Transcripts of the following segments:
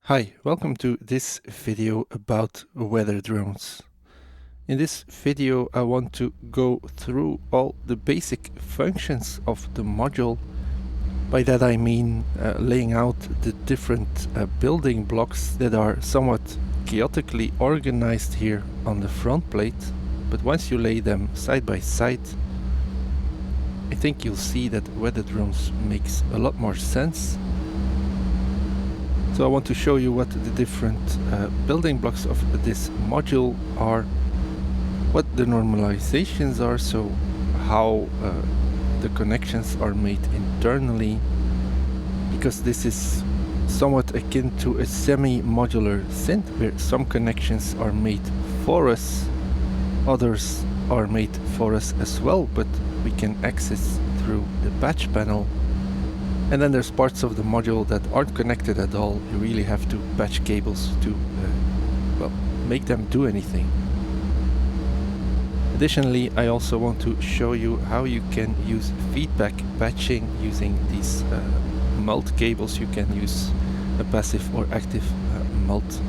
Hi, welcome to this video about weather drones. In this video I want to go through all the basic functions of the module. By that I mean laying out the different building blocks that are somewhat chaotically organized here on the front plate, but once you lay them side by side, I think you'll see that weather drones makes a lot more sense. So I want to show you what the different building blocks of this module are, what the normalizations are, so how the connections are made internally, because this is somewhat akin to a semi-modular synth where some connections are made for us, others are made for us as well, but we can access through the patch panel. And then there's parts of the module that aren't connected at all. You really have to patch cables to well, make them do anything. Additionally, I also want to show you how you can use feedback patching using these mult cables. You can use a passive or active mult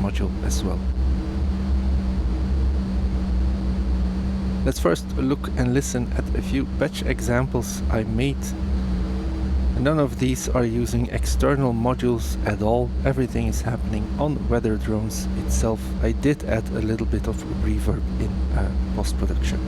module as well. Let's first look and listen at a few patch examples I made. None of these are using external modules at all. Everything is happening on weather drones itself. I did add a little bit of reverb in post-production.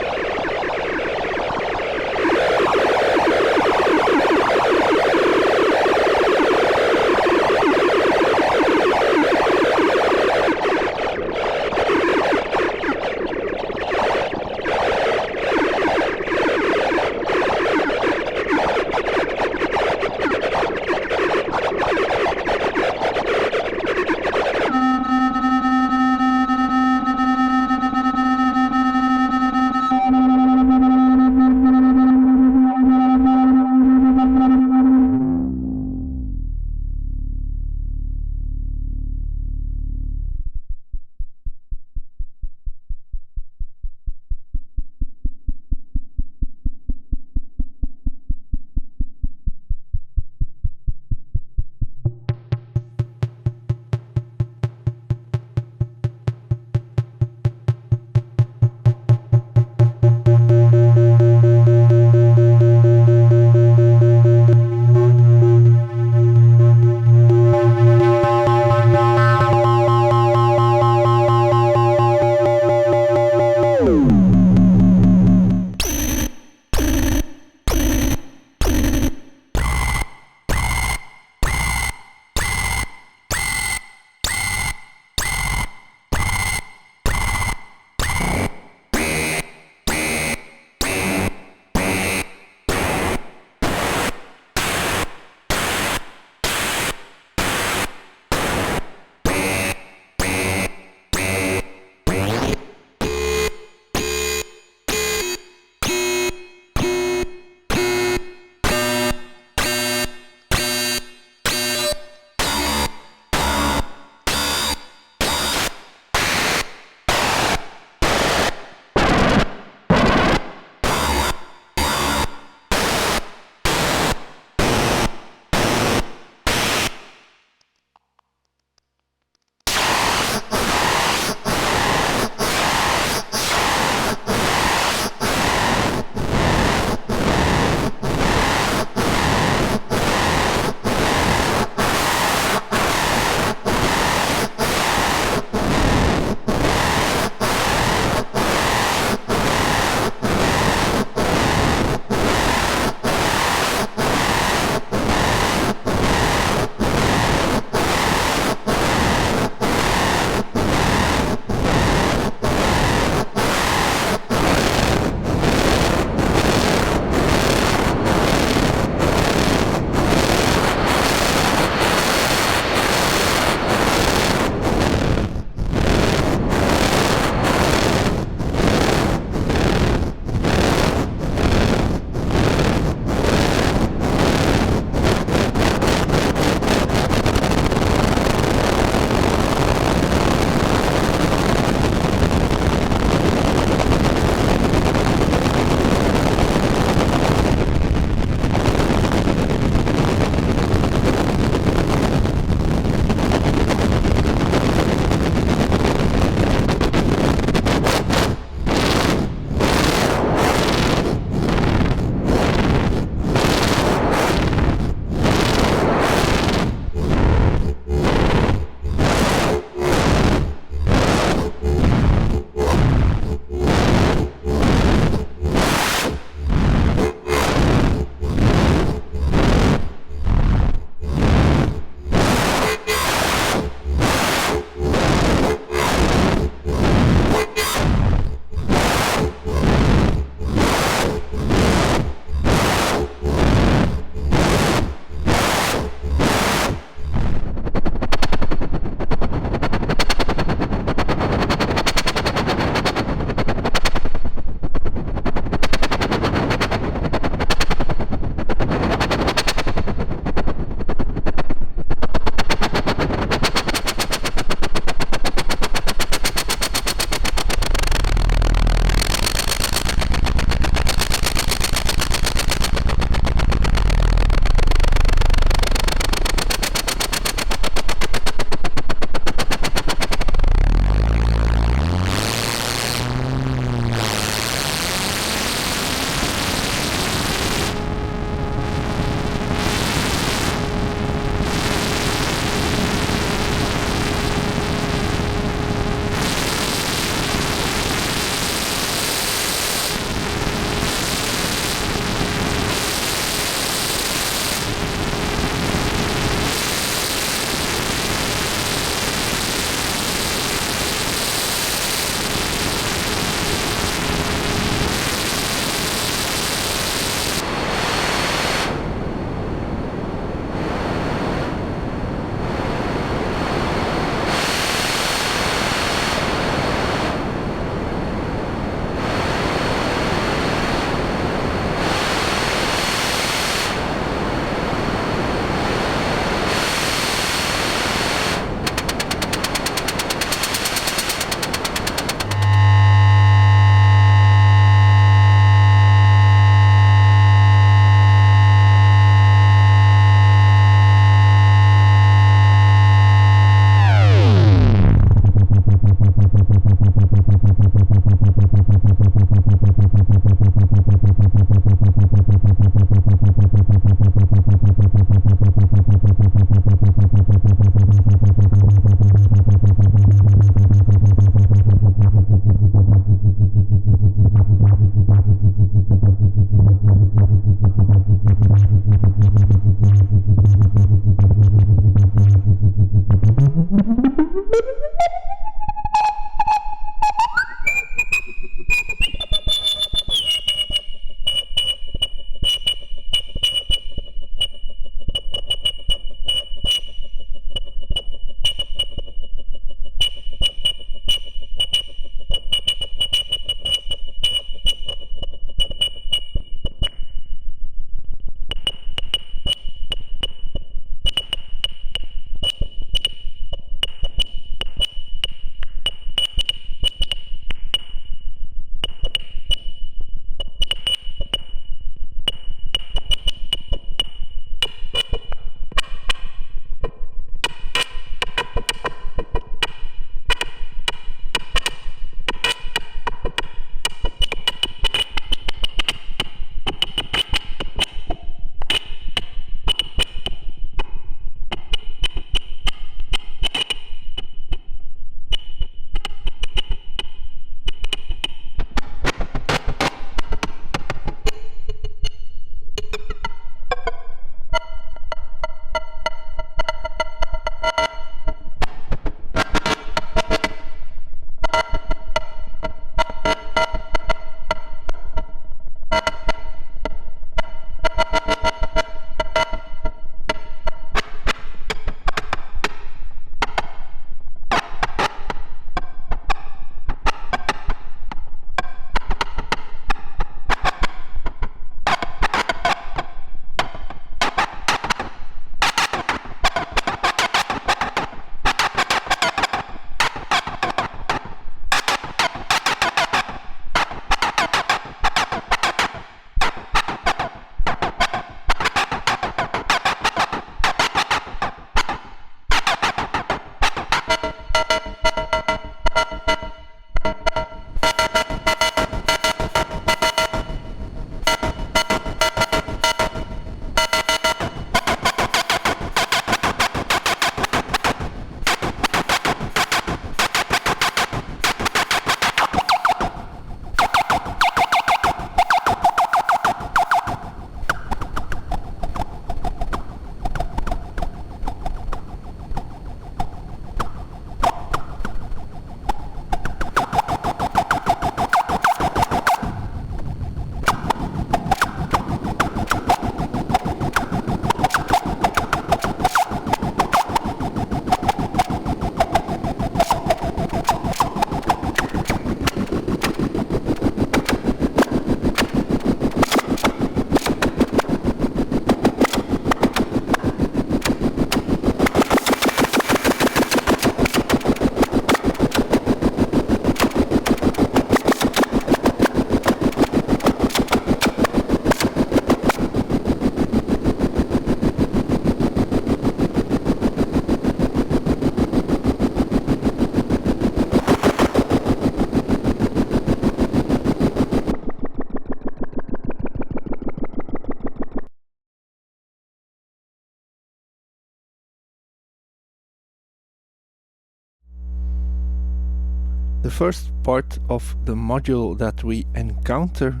The first part of the module that we encounter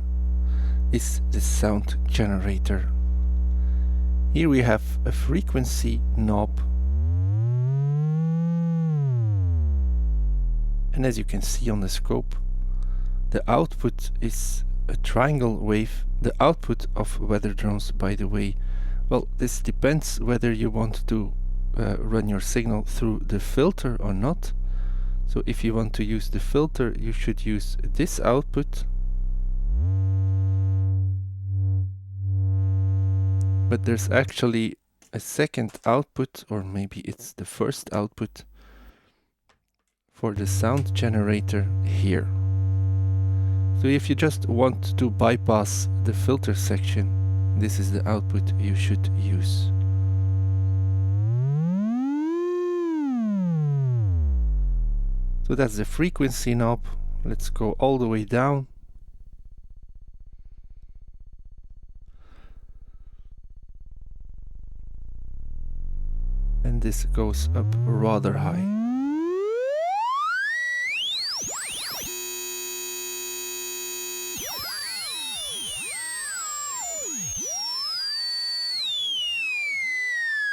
is the sound generator. Here we have a frequency knob, and as you can see on the scope, the output is a triangle wave. The output of weather drones, by the way, well, this depends whether you want to run your signal through the filter or not. So if you want to use the filter, you should use this output. But there's actually a second output, or maybe it's the first output for the sound generator here. So if you just want to bypass the filter section, this is the output you should use. So that's the frequency knob. Let's go all the way down. And this goes up rather high.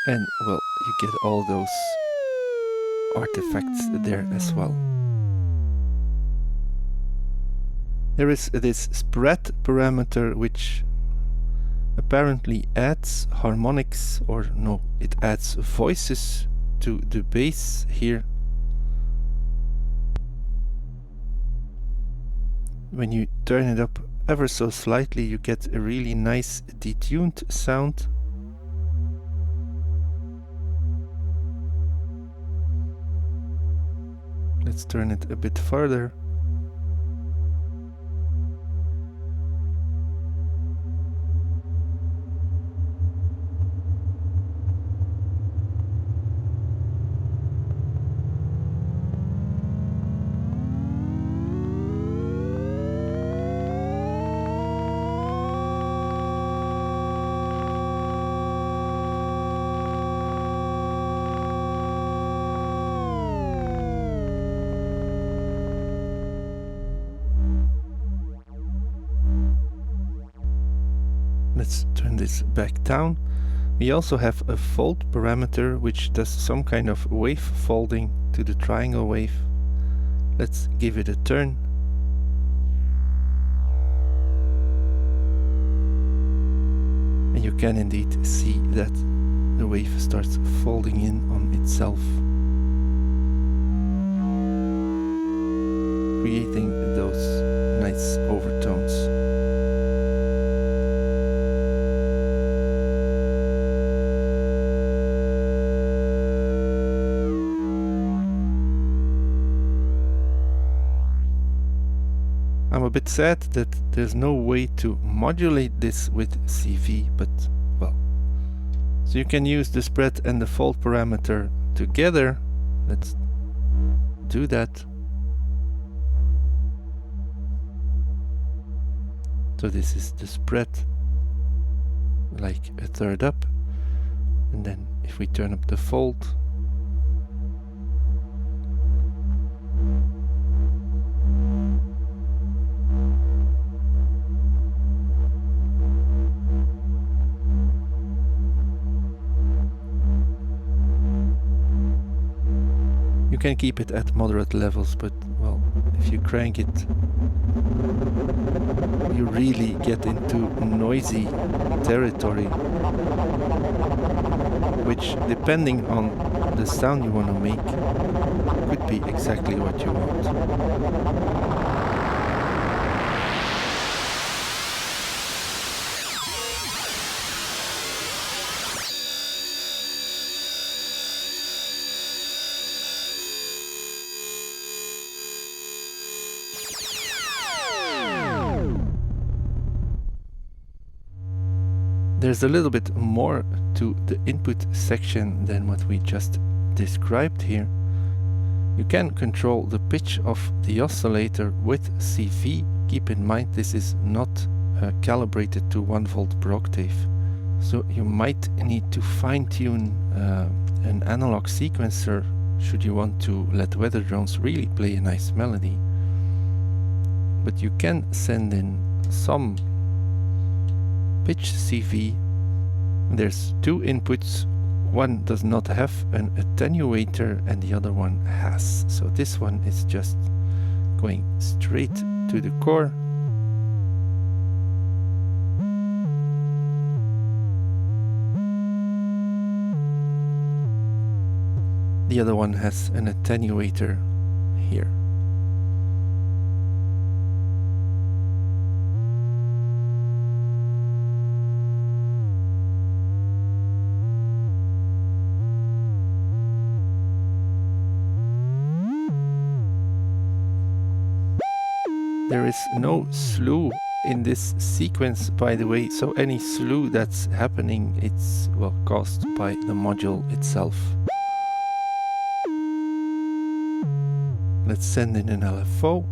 And well, you get all those artifacts there as well. There is this spread parameter which apparently adds harmonics, or no, it adds voices to the bass here. When you turn it up ever so slightly, you get a really nice detuned sound. Let's turn it a bit further. Let's turn this back down. We also have a fold parameter which does some kind of wave folding to the triangle wave. Let's give it a turn. And you can indeed see that the wave starts folding in on itself, creating those nice overtones. I'm a bit sad that there's no way to modulate this with CV, but well. So you can use the spread and the fold parameter together. Let's do that. So this is the spread, like a third up. And then if we turn up the fold, you can keep it at moderate levels, but well, if you crank it, you really get into noisy territory, which, depending on the sound you want to make, could be exactly what you want. There's a little bit more to the input section than what we just described here. You can control the pitch of the oscillator with CV. Keep in mind this is not calibrated to 1 volt per octave. So you might need to fine-tune an analog sequencer should you want to let weather drones really play a nice melody. But you can send in some pitch CV. There's two inputs. One does not have an attenuator and the other one has. So this one is just going straight to the core. The other one has an attenuator here. There is no slew in this sequence, by the way, so any slew that's happening, it's well caused by the module itself. Let's send in an LFO.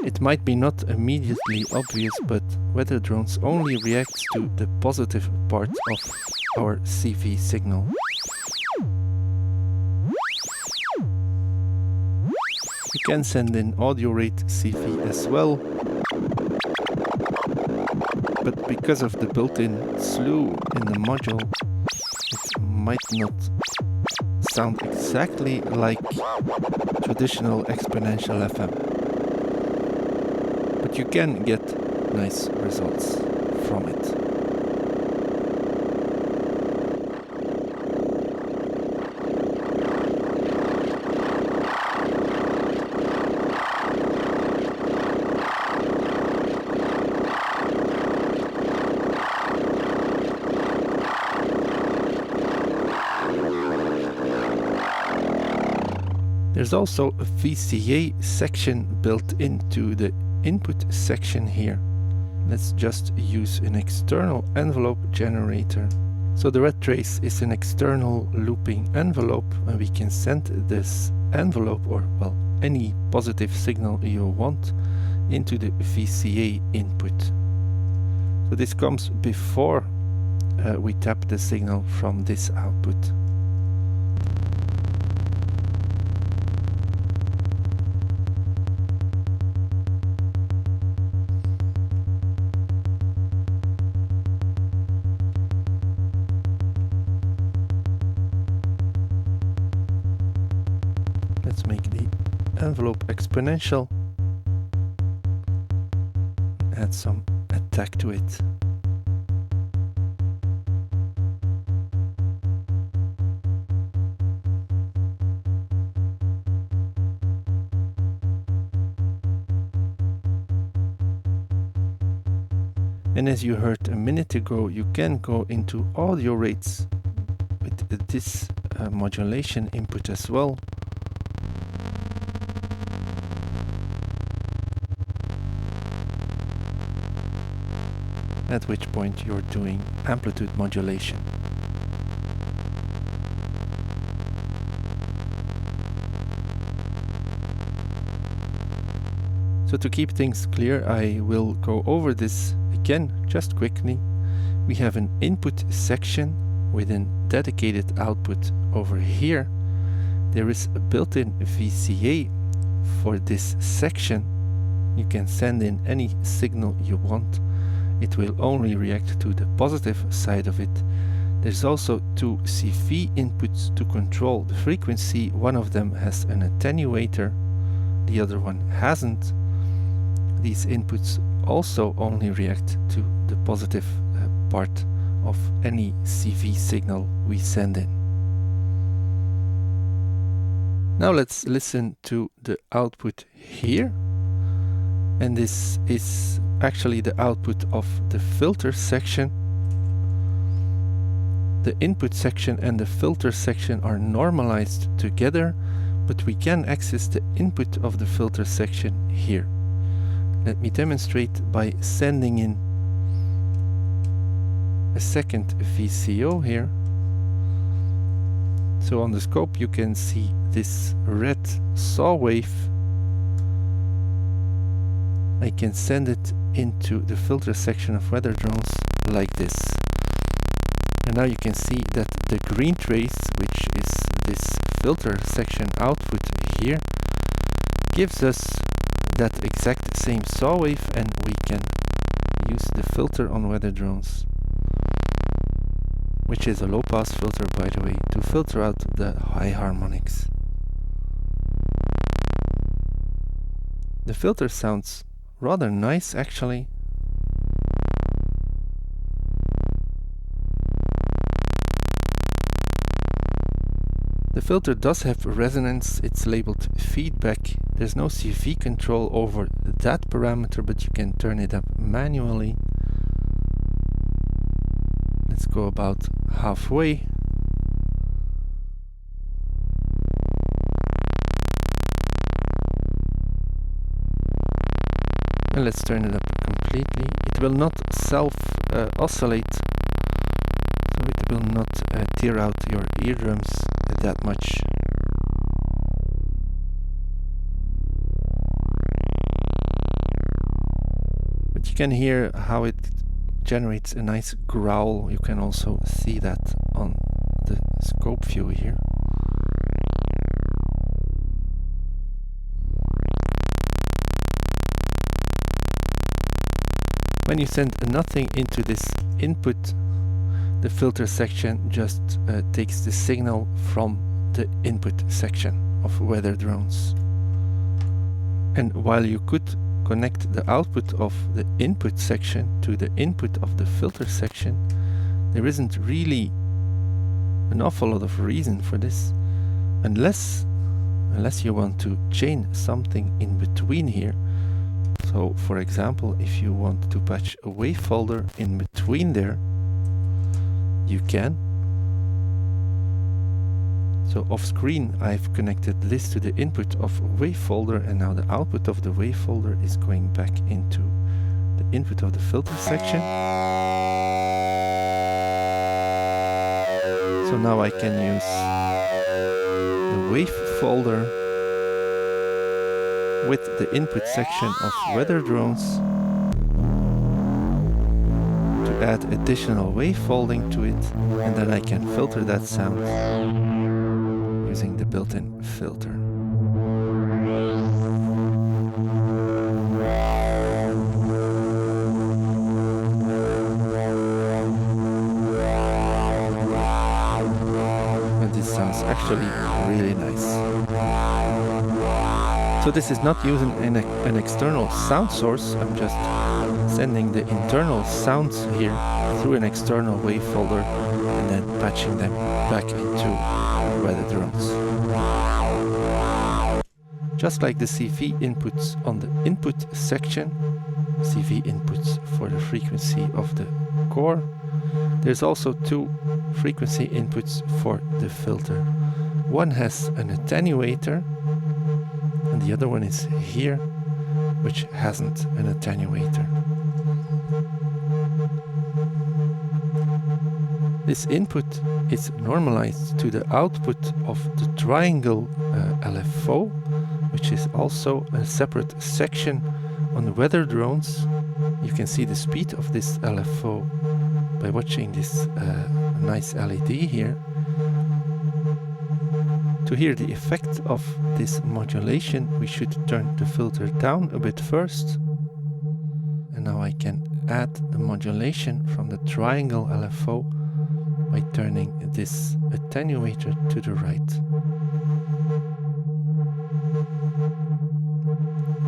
It might be not immediately obvious, but weather drones only react to the positive part of our CV signal. You can send in audio rate CV as well, but because of the built-in slew in the module, it might not sound exactly like traditional exponential FM. But you can get nice results from it. There's also a VCA section built into the input section here. Let's just use an external envelope generator. So the red trace is an external looping envelope, and we can send this envelope, or well, any positive signal you want, into the VCA input. So this comes before we tap the signal from this output. Let's make the envelope exponential. Add some attack to it. And as you heard a minute ago, you can go into audio rates with this modulation input as well. At which point you're doing amplitude modulation. So to keep things clear, I will go over this again just quickly. We have an input section with a dedicated output over here. There is a built-in VCA for this section. You can send in any signal you want. It will only react to the positive side of it. There's also two CV inputs to control the frequency. One of them has an attenuator, the other one hasn't. These inputs also only react to the positive part of any CV signal we send in. Now let's listen to the output here. And this is actually the output of the filter section. The input section and the filter section are normalized together, but we can access the input of the filter section here. Let me demonstrate by sending in a second VCO here. So on the scope you can see this red saw wave I can send it into the filter section of weather drones like this. And now you can see that the green trace, which is this filter section output here, gives us that exact same saw wave, and we can use the filter on weather drones, which is a low pass filter, by the way, to filter out the high harmonics. The filter sounds rather nice actually. The filter does have resonance, it's labeled feedback. There's no CV control over that parameter, but you can turn it up manually. Let's go about halfway. And let's turn it up completely. It will not self-oscillate, so it will not tear out your eardrums that much. But you can hear how it generates a nice growl. You can also see that on the scope view here. When you send nothing into this input, the filter section just takes the signal from the input section of weather drones. And while you could connect the output of the input section to the input of the filter section, there isn't really an awful lot of reason for this, unless you want to chain something in between here. So for example, if you want to patch a wave folder in between there, you can. So off screen I've connected this to the input of wave folder, and now the output of the wave folder is going back into the input of the filter section. So now I can use the wave folder with the input section of weather drones to add additional wave folding to it, and then I can filter that sound using the built-in filter. And this sounds actually really nice. So this is not using an external sound source, I'm just sending the internal sounds here through an external wave folder and then patching them back into weather drones. Just like the CV inputs on the input section, CV inputs for the frequency of the core, there's also two frequency inputs for the filter. One has an attenuator, and the other one is here, which hasn't an attenuator. This input is normalized to the output of the triangle LFO, which is also a separate section on the weather drones. You can see the speed of this LFO by watching this nice LED here. To hear the effect of this modulation, we should turn the filter down a bit first. And now I can add the modulation from the triangle LFO by turning this attenuator to the right.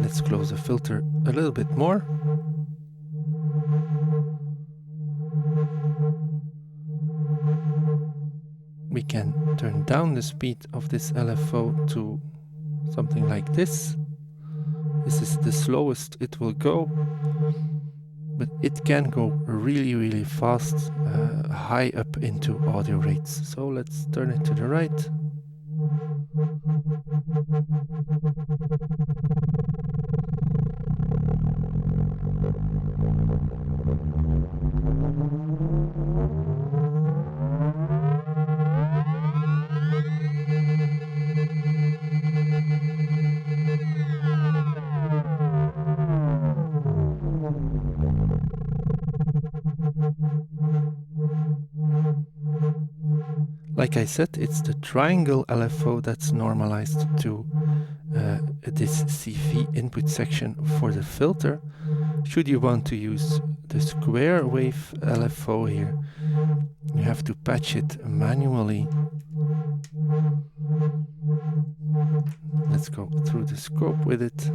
Let's close the filter a little bit more. We can turn down the speed of this LFO to something like this. This is the slowest it will go, but it can go really, really fast, high up into audio rates. So let's turn it to the right. Like I said, it's the triangle LFO that's normalized to this CV input section for the filter. Should you want to use the square wave LFO here, you have to patch it manually. Let's go through the scope with it.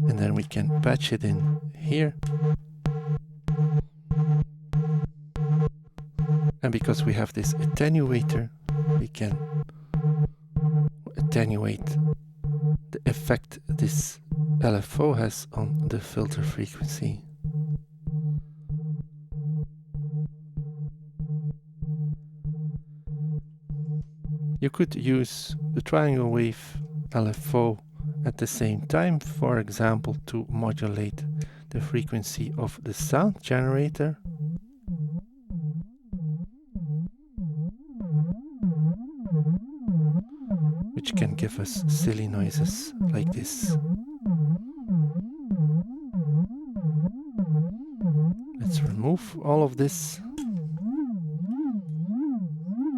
And then we can patch it in here. And because we have this attenuator, we can attenuate the effect this LFO has on the filter frequency. You could use the triangle wave LFO at the same time, for example, to modulate the frequency of the sound generator. Which can give us silly noises like this. Let's remove all of this.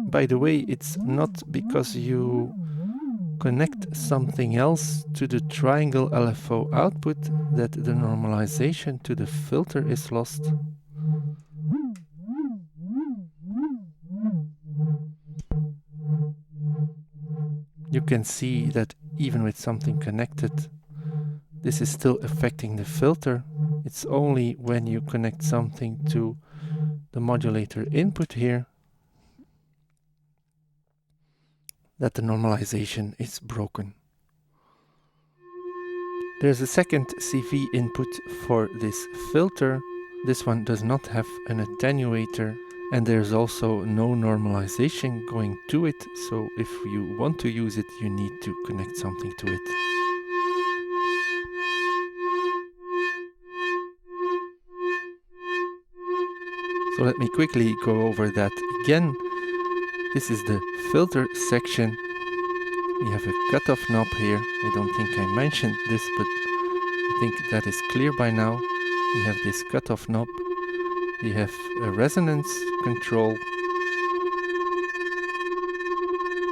By the way, it's not because you connect something else to the triangle LFO output that the normalization to the filter is lost. You can see that even with something connected, this is still affecting the filter. It's only when you connect something to the modulator input here that the normalization is broken. There's a second CV input for this filter. This one does not have an attenuator, and there's also no normalization going to it, so if you want to use it, you need to connect something to it. So let me quickly go over that again. This is the filter section. We have a cutoff knob here. I don't think I mentioned this, but I think that is clear by now. We have this cutoff knob. We have a resonance control.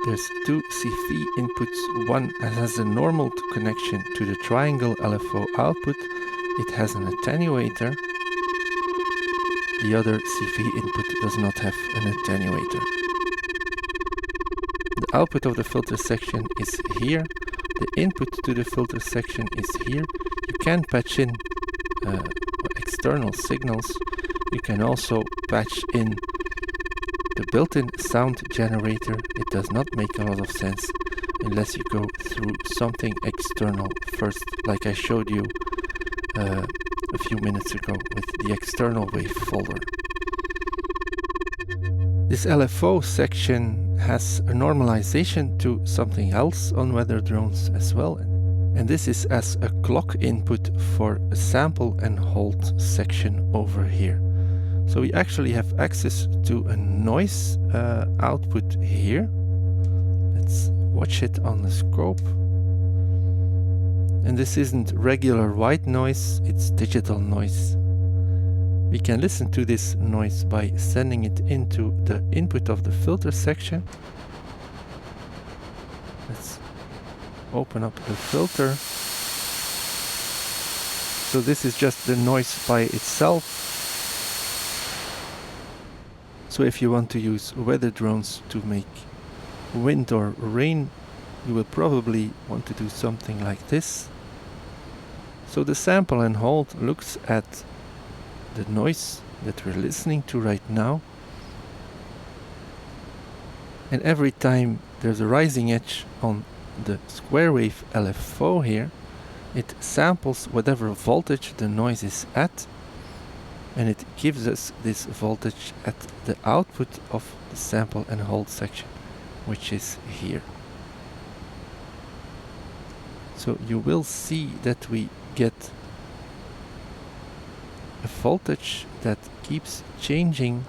There's two CV inputs. One has a normal connection to the triangle LFO output. It has an attenuator. The other CV input does not have an attenuator. The output of the filter section is here. The input to the filter section is here. You can patch in external signals. You can also patch in the built-in sound generator. It does not make a lot of sense unless you go through something external first, like I showed you a few minutes ago with the external wave folder. This LFO section has a normalization to something else on weather drones as well, and this is as a clock input for a sample and hold section over here. So we actually have access to a noise output here. Let's watch it on the scope. And this isn't regular white noise, it's digital noise. We can listen to this noise by sending it into the input of the filter section. Let's open up the filter. So this is just the noise by itself. So if you want to use weather drones to make wind or rain, you will probably want to do something like this. So the sample and hold looks at the noise that we're listening to right now. And every time there's a rising edge on the square wave LFO here, it samples whatever voltage the noise is at, and it gives us this voltage at the output of the sample and hold section, which is here. So you will see that we get a voltage that keeps changing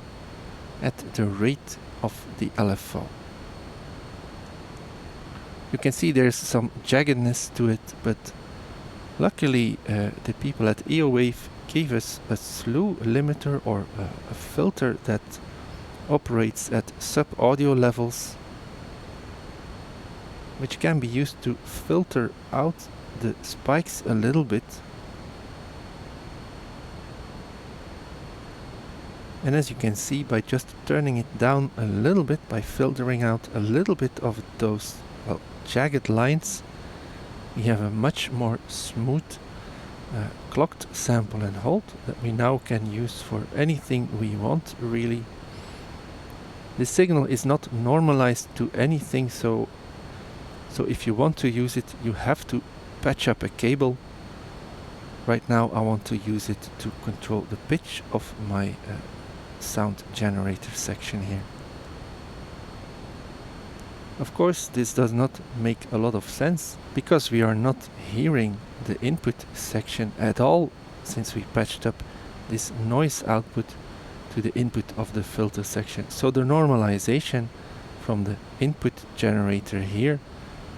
at the rate of the LFO. You can see there's some jaggedness to it, but luckily the people at Eowave gave us a slew limiter, or a filter that operates at sub-audio levels, which can be used to filter out the spikes a little bit. And as you can see, by just turning it down a little bit, by filtering out a little bit of those, well, jagged lines, we have a much more smooth clocked sample and hold that we now can use for anything we want, really. The signal is not normalized to anything, so if you want to use it, you have to patch up a cable. Right now I want to use it to control the pitch of my sound generator section here. Of course, this does not make a lot of sense, because we are not hearing the input section at all, since we patched up this noise output to the input of the filter section. So the normalization from the input generator here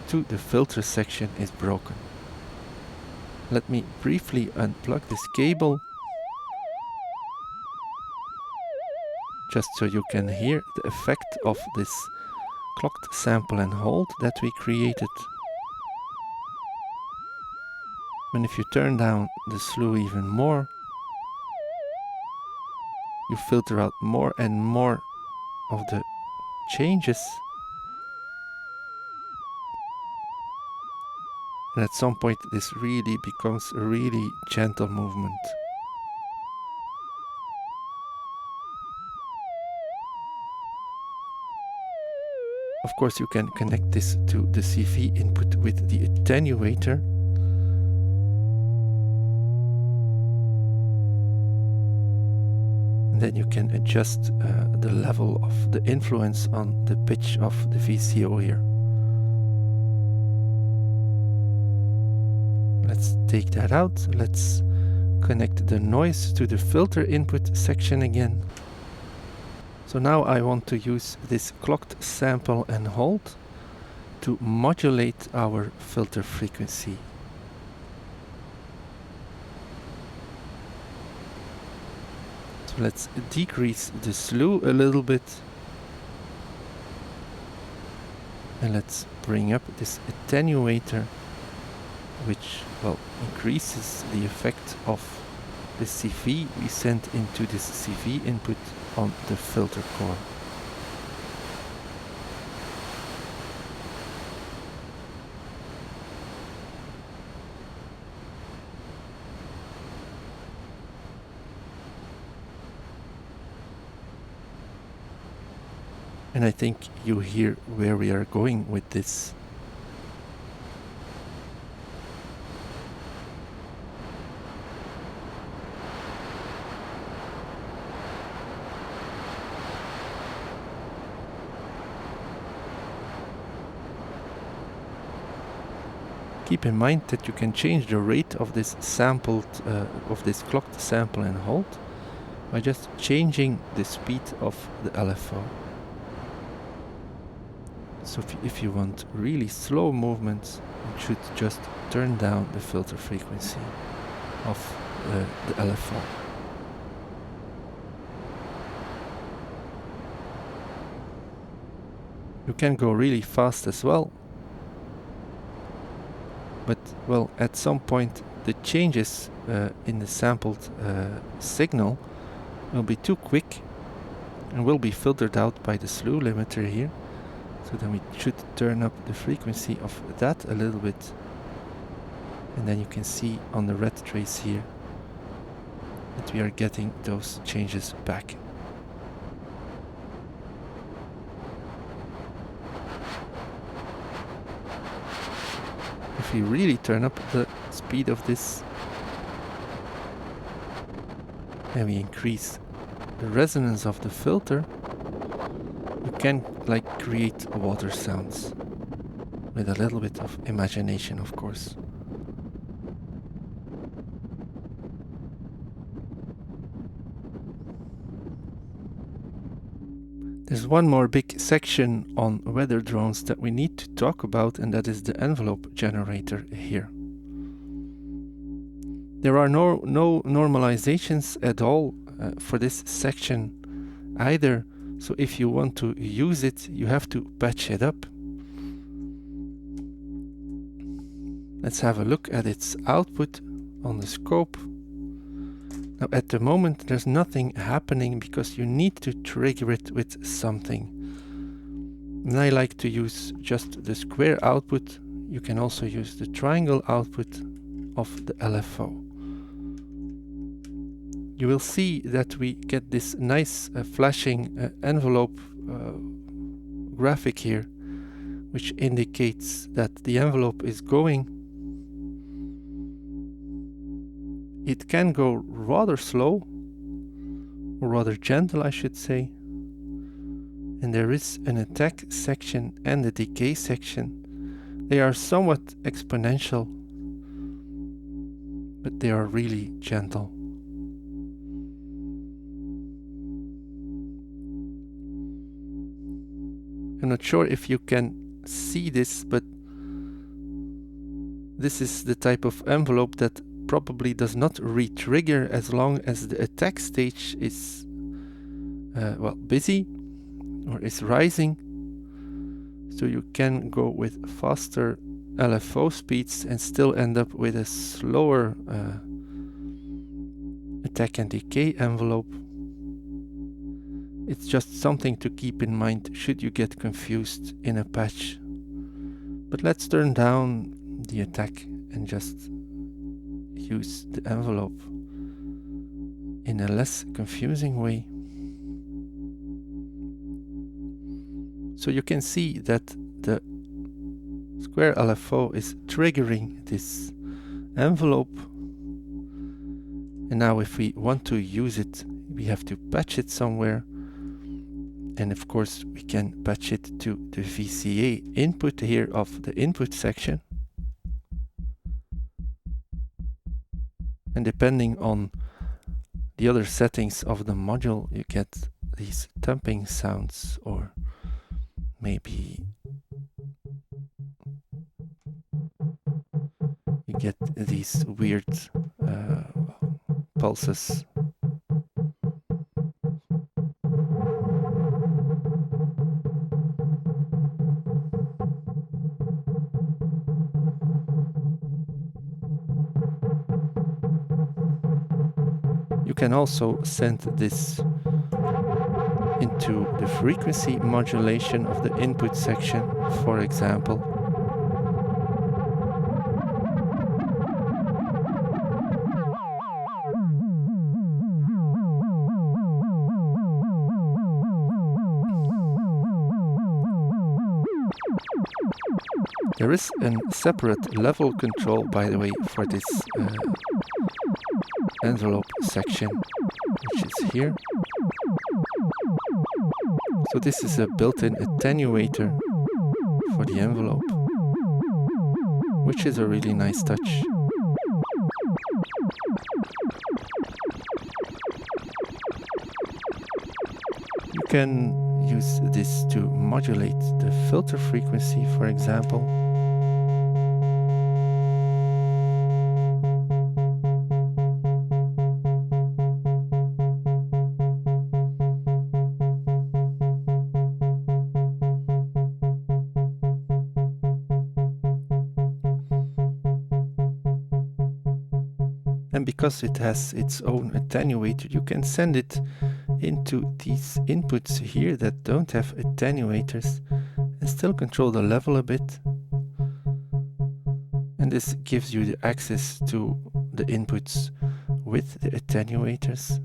to the filter section is broken. Let me briefly unplug this cable, just so you can hear the effect of this clocked sample and hold that we created. And if you turn down the slew even more, you filter out more and more of the changes. And at some point this really becomes a really gentle movement. Of course, you can connect this to the CV input with the attenuator. And then you can adjust the level of the influence on the pitch of the VCO here. Let's take that out. Let's connect the noise to the filter input section again. So now I want to use this clocked sample and hold to modulate our filter frequency. So let's decrease the slew a little bit. And let's bring up this attenuator, which, well, increases the effect of the CV we sent into this CV input on the filter core. And I think you hear where we are going with this. Keep in mind that you can change the rate of this clocked sample and hold by just changing the speed of the LFO. So if you want really slow movements, you should just turn down the filter frequency of the LFO. You can go really fast as well. But, well, at some point the changes in the sampled signal will be too quick and will be filtered out by the slew limiter here. So then we should turn up the frequency of that a little bit. And then you can see on the red trace here that we are getting those changes back. If we really turn up the speed of this and we increase the resonance of the filter, you can like create water sounds with a little bit of imagination, of course. There's one more big section on weather drones that we need to talk about, and that is the envelope generator here. There are no normalizations at all for this section either, so if you want to use it, you have to patch it up. Let's have a look at its output on the scope. Now at the moment there's nothing happening because you need to trigger it with something. And I like to use just the square output. You can also use the triangle output of the LFO. You will see that we get this nice flashing envelope graphic here, which indicates that the envelope is going. It can go rather slow, or rather gentle I should say. And there is an attack section and a decay section. They are somewhat exponential, but they are really gentle. I'm not sure if you can see this, but this is the type of envelope that probably does not re-trigger as long as the attack stage is well, busy or is rising. So you can go with faster LFO speeds and still end up with a slower attack and decay envelope. It's just something to keep in mind should you get confused in a patch. But let's turn down the attack and just use the envelope in a less confusing way. So you can see that the square LFO is triggering this envelope. And now if we want to use it, we have to patch it somewhere. And of course we can patch it to the VCA input here of the input section. And depending on the other settings of the module, you get these thumping sounds, or maybe you get these weird pulses. You can also send this into the frequency modulation of the input section, for example. There is a separate level control, by the way, for this envelope section, which is here. So this is a built-in attenuator for the envelope, which is a really nice touch. You can use this to modulate the filter frequency, for example. And because it has its own attenuator, you can send it into these inputs here that don't have attenuators and still control the level a bit. And this gives you the access to the inputs with the attenuators.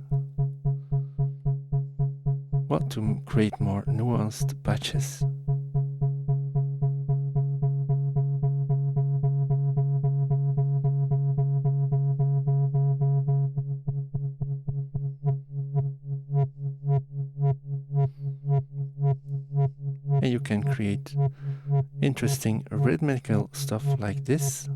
Well, to create more nuanced patches. And you can create interesting rhythmical stuff like this.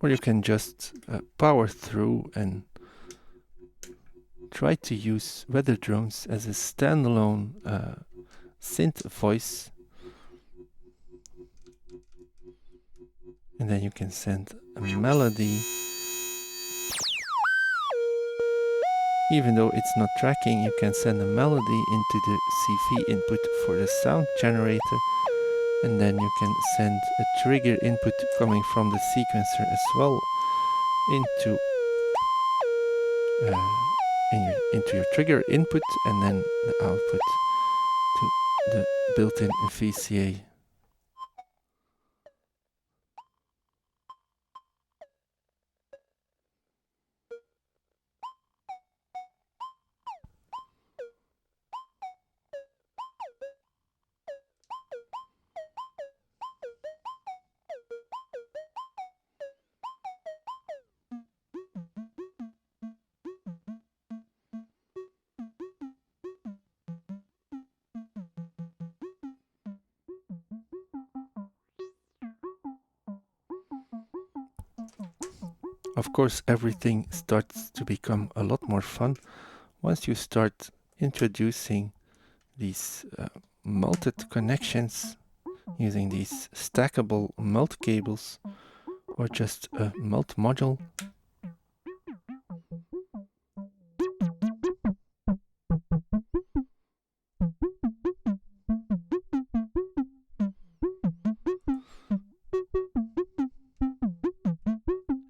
Or you can just power through and try to use weather drones as a standalone synth voice. And then you can send a melody. Even though it's not tracking, you can send a melody into the CV input for the sound generator. And then you can send a trigger input coming from the sequencer as well into your trigger input, and then the output to the built-in VCA. Of course, everything starts to become a lot more fun once you start introducing these multed connections using these stackable mult cables or just a mult module.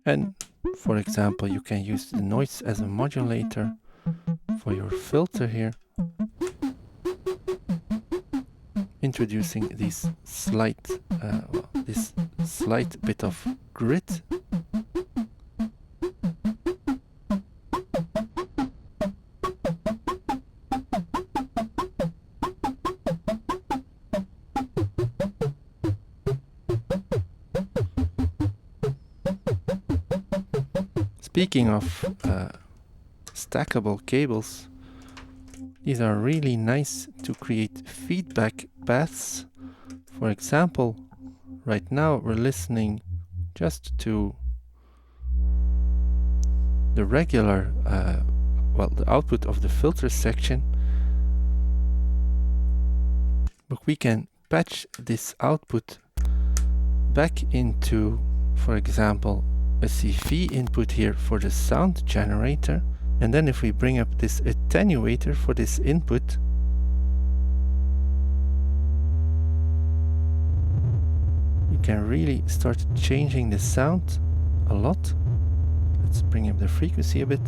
And for example, you can use the noise as a modulator for your filter here, introducing this slight bit of grit. Speaking of stackable cables, these are really nice to create feedback paths. For example, right now we're listening just to the regular, the output of the filter section, but we can patch this output back into, for example, a CV input here for the sound generator. And then if we bring up this attenuator for this input, you can really start changing the sound a lot. Let's bring up the frequency a bit.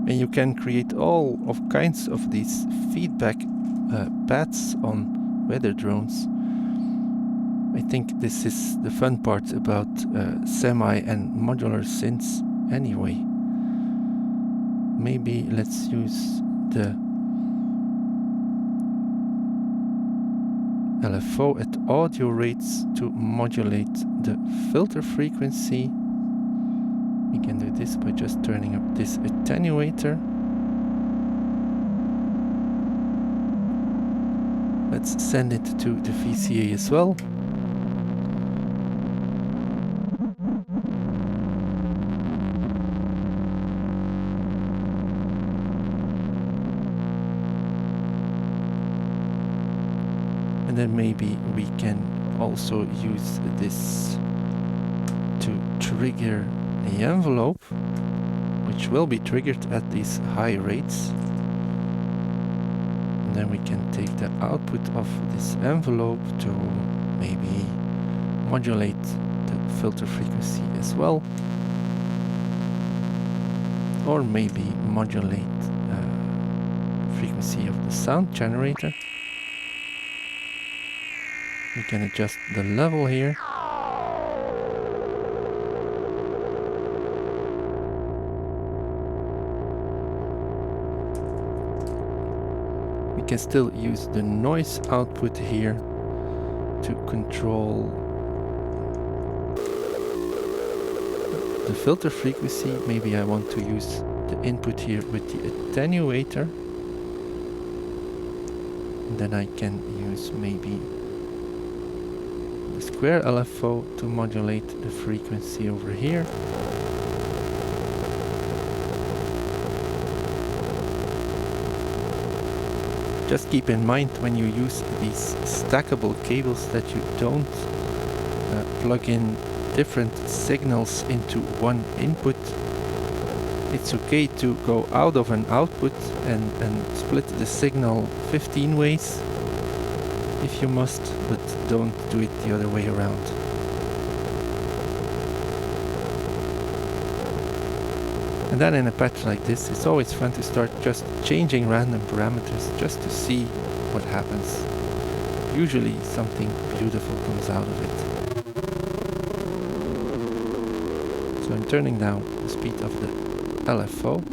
And you can create all of kinds of these feedback paths on weather drones. I think this is the fun part about semi and modular synths anyway. Maybe let's use the LFO at audio rates to modulate the filter frequency. We can do this by just turning up this attenuator. Let's send it to the VCA as well. And then maybe we can also use this to trigger the envelope, which will be triggered at these high rates. And then we can take the output of this envelope to maybe modulate the filter frequency as well, or maybe modulate frequency of the sound generator. We can adjust the level here. We can still use the noise output here to control the filter frequency. Maybe I want to use the input here with the attenuator. Then I can use maybe the square LFO to modulate the frequency over here. Just keep in mind when you use these stackable cables that you don't plug in different signals into one input. It's okay to go out of an output and split the signal 15 ways if you must, but don't do it the other way around. And then in a patch like this, it's always fun to start just changing random parameters just to see what happens. Usually something beautiful comes out of it. So I'm turning down the speed of the LFO.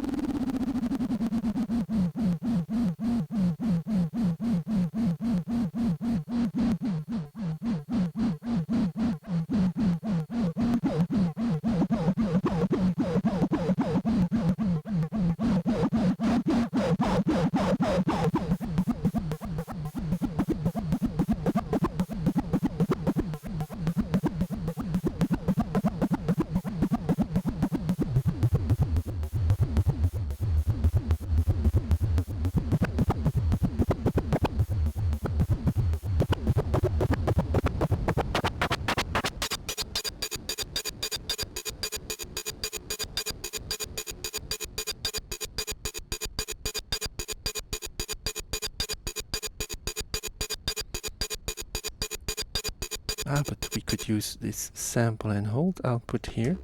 But we could use this sample and hold output here.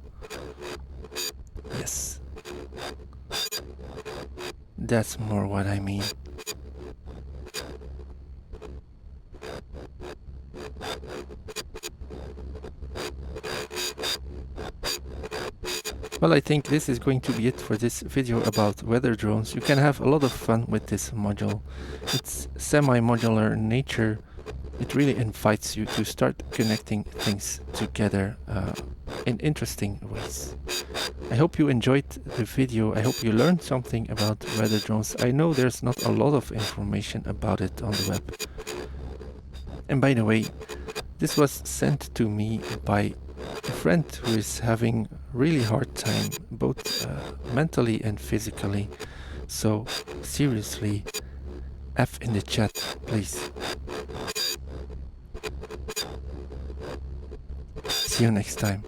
Yes. That's more what I mean. Well, I think this is going to be it for this video about weather drones. You can have a lot of fun with this module. It's semi-modular in nature. It really invites you to start connecting things together in interesting ways. I hope you enjoyed the video. I hope you learned something about weather drones. I know there's not a lot of information about it on the web. And by the way, this was sent to me by a friend who is having really hard time, both mentally and physically. So seriously, F in the chat, please. See you next time.